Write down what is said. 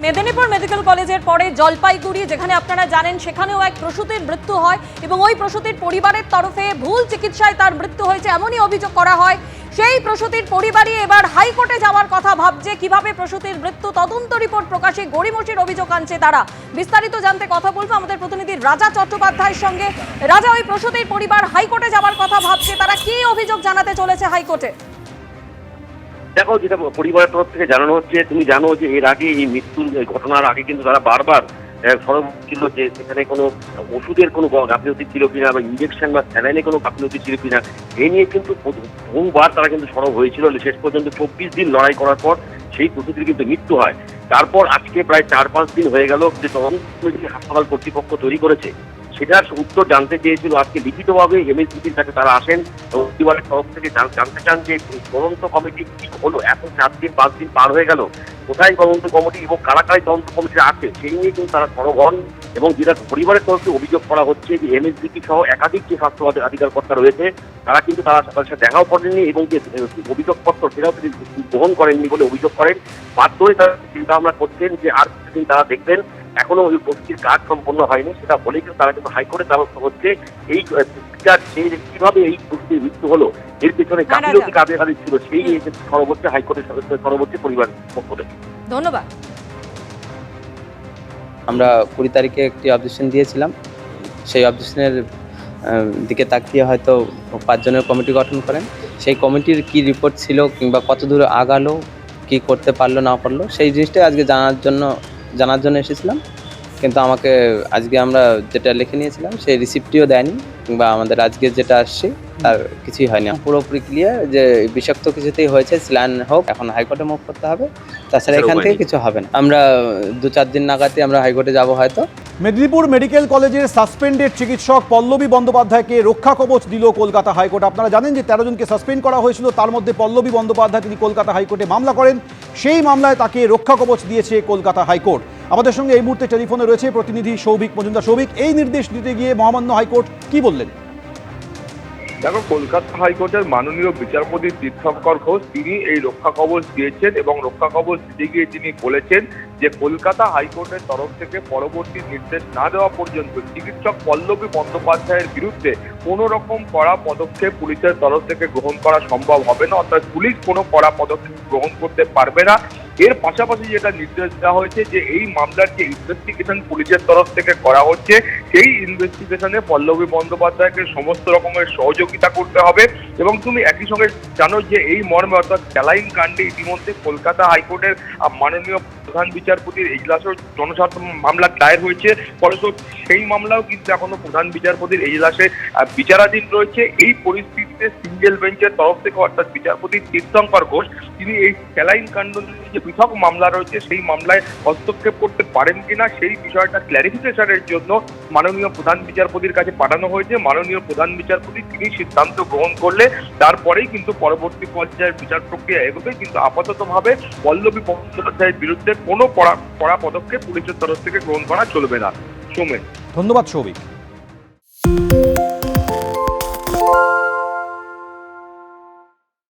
Medinipur medical কলেজের পরে জলপাইগুড়ি, যেখানে আপনারা জানেন সেখানেও এক প্রসূতির মৃত্যু হয় এবং ওই প্রসূতির পরিবারের তরফে ভুল চিকিৎসায় তার মৃত্যু হয়েছে এমনই অভিযোগ করা হয়। সেই প্রসূতির পরিবারই এবার হাইকোর্টে যাওয়ার কথা ভাবছে। কিভাবে প্রসূতির মৃত্যু তদন্ত রিপোর্ট প্রকাশে গড়িমসির অভিযোগ আনছে তারা। বিস্তারিত জানতে কথা বলবো আমাদের প্রতিনিধি রাজা চট্টোপাধ্যায়ের সঙ্গে। রাজা, ওই প্রসূতির পরিবার হাইকোর্টে যাওয়ার কথা ভাবছে, তারা কি অভিযোগ জানাতে চলেছে হাইকোর্টে? দেখো, যেটা পরিবারের তরফ থেকে জানানো হচ্ছে, তুমি জানো যে এর আগে এই মৃত্যুর ঘটনার আগে কিন্তু তারা বারবার সরব ছিল যে সেখানে কোনো ওষুধের কোনো গাফিলতি ছিল কিনা বা ইঞ্জেকশন বা স্যালাইনে কোনো গাফিলতি ছিল কিনা, এই নিয়ে কিন্তু বহুবার তারা কিন্তু সরব হয়েছিল। শেষ পর্যন্ত 24 দিন লড়াই করার পর সেই প্রসূতির কিন্তু মৃত্যু হয়। তারপর আজকে প্রায় 4-5 দিন হয়ে গেল যে তদন্ত কমিটি হাসপাতাল কর্তৃপক্ষ তৈরি করেছে, সেটার উত্তর জানতে চেয়েছিল। আজকে লিখিতভাবে এমএসবিটির কাছে তারা আসেন এবং পরিবারের তরফ থেকে জানতে চান যে তদন্ত কমিটি কি হলো। এখন 4-5 দিন পার হয়ে গেল, কোথায় তদন্ত কমিটি এবং কারা কারাই তদন্ত কমিটি আছে সেই নিয়ে কিন্তু তারা সরব হন। এবং যেটা পরিবারের তরফে অভিযোগ করা হচ্ছে যে এমএসবিটি সহ একাধিক যে স্বাস্থ্য অধিকারকর্তা রয়েছে তারা কিন্তু তাদের সাথে দেখাও করেননি এবং যে অভিযোগপত্র সেটাও তিনি গ্রহণ করেননি বলে অভিযোগ করেন। বাধ্য হয়ে তারা চিন্তা ভাবনা করছেন যে আর কিছুদিন তারা দেখবেন, এখনো ওই প্রস্তুতির কাজ সম্পন্ন হয়নি। সেটা বলেই কিন্তু তারা কিন্তু হাইকোর্টে দ্বারস্থ হচ্ছে। এই কিভাবে এই প্রস্তুতির মৃত্যু হলো, এর পেছনে গাফিলতি কাদের কাদের ছিল, সেই নিয়ে সর্বোচ্চ হাইকোর্টের সর্বোচ্চ পরিবার পক্ষ থেকে। ধন্যবাদ। আমরা 20 তারিখে একটি অবজেকশন দিয়েছিলাম। সেই অবজেকশনের দিকে তাকিয়ে হয়তো 5 জনের কমিটি গঠন করেন। সেই কমিটির কি রিপোর্ট ছিল কিংবা কত দূর আগালো, কি করতে পারলো না পারলো, সেই জিনিসটাই আজকে জানার জন্য এসেছিলাম। কিন্তু আমাকে আজকে আমরা যেটা লিখে নিয়েছিলাম সেই রিসিপ্টটিও দেয়নি, কিংবা আমাদের আজকে যেটা আসছে তার কিছুই হয়নি। পুরোপুরি ক্লিয়ার যে বিষাক্ত কিছুতেই হয়েছে, স্যালাইন হোক, এখন হাইকোর্টে মুভ করতে হবে, তাছাড়া এখান থেকে কিছু হবে না। আমরা 2-4 দিন নাগাদই আমরা হাইকোর্টে যাব হয়তো। মেদিনীপুর মেডিকেল কলেজের সাসপেন্ডেড চিকিৎসক পল্লবী বন্দ্যোপাধ্যায়কে রক্ষা কবচ দিল কলকাতা হাইকোর্ট। আপনারা জানেন যে 13 জনকে সাসপেন্ড করা হয়েছিল, তার মধ্যে পল্লবী বন্দ্যোপাধ্যায় তিনি কলকাতা হাইকোর্টে মামলা করেন। সেই মামলায় তাকে রক্ষা কবচ দিয়েছে কলকাতা হাইকোর্ট। আমাদের সঙ্গে এই মুহূর্তে টেলিফোনে রয়েছে প্রতিনিধি সৌভিক মজুমদার। সৌভিক, এই নির্দেশ দিতে গিয়ে মহামান্য হাইকোর্ট কি বললেন? দেখো, কলকাতা হাইকোর্টের মাননীয় বিচারপতি তীর্থঙ্কর ঘোষ তিনি এই রক্ষা কবচ দিয়েছেন এবং রক্ষা কবচ দিতে গিয়ে তিনি বলেছেন যে কলকাতা হাইকোর্টের তরফ থেকে পরবর্তী নির্দেশ না দেওয়া পর্যন্ত চিকিৎসক পল্লবী বন্দ্যোপাধ্যায়ের বিরুদ্ধে কোনো রকম কড়া পদক্ষেপ পুলিশের তরফ থেকে গ্রহণ করা সম্ভব হবে না, অর্থাৎ পুলিশ কোনো কড়া পদক্ষেপ গ্রহণ করতে পারবে না। এর পাশাপাশি যেটা নির্দেশ দেওয়া হয়েছে যে এই মামলার যে ইনভেস্টিগেশন পুলিশের তরফ থেকে করা হচ্ছে, সেই ইনভেস্টিগেশনে পল্লবী বন্দ্যোপাধ্যায়কে সমস্ত রকমের সহযোগিতা করতে হবে। এবং তুমি একই সঙ্গে জানো যে এই মর্মে অর্থাৎ স্যালাইন কাণ্ডে ইতিমধ্যে কলকাতা হাইকোর্টের মাননীয় প্রধান বিচারপতির এজলাসেও জনস্বার্থ মামলা দায়ের হয়েছে। ফলস্বরূপ সেই মামলাও কিন্তু এখনো প্রধান বিচারপতির এজলাসে বিচারাধীন রয়েছে। এই পরিস্থিতিতে সিঙ্গেল বেঞ্চের তরফ থেকে অর্থাৎ বিচারপতি তীর্থঙ্কর ঘোষ তিনি এই স্যালাইন কাণ্ড যে পৃথক মামলা রয়েছে সেই মামলায় হস্তক্ষেপ করতে পারেন কিনা সেই বিষয়টা ক্ল্যারিফিকেশনের জন্য মাননীয় প্রধান বিচারপতির কাছে পাঠানো হয়েছে। মাননীয় প্রধান বিচারপতি তিনি সিদ্ধান্ত গ্রহণ করলে তারপরেই কিন্তু পরবর্তী পর্যায়ের বিচার প্রক্রিয়া এগোবে। কিন্তু আপাততভাবে পল্লবী বন্দ্যোপাধ্যায়ের বিরুদ্ধে কোনো কড়া পদক্ষেপ পুলিশের তরফ থেকে গ্রহণ করা চলবে না। সৌমেন, ধন্যবাদ সৌভিক।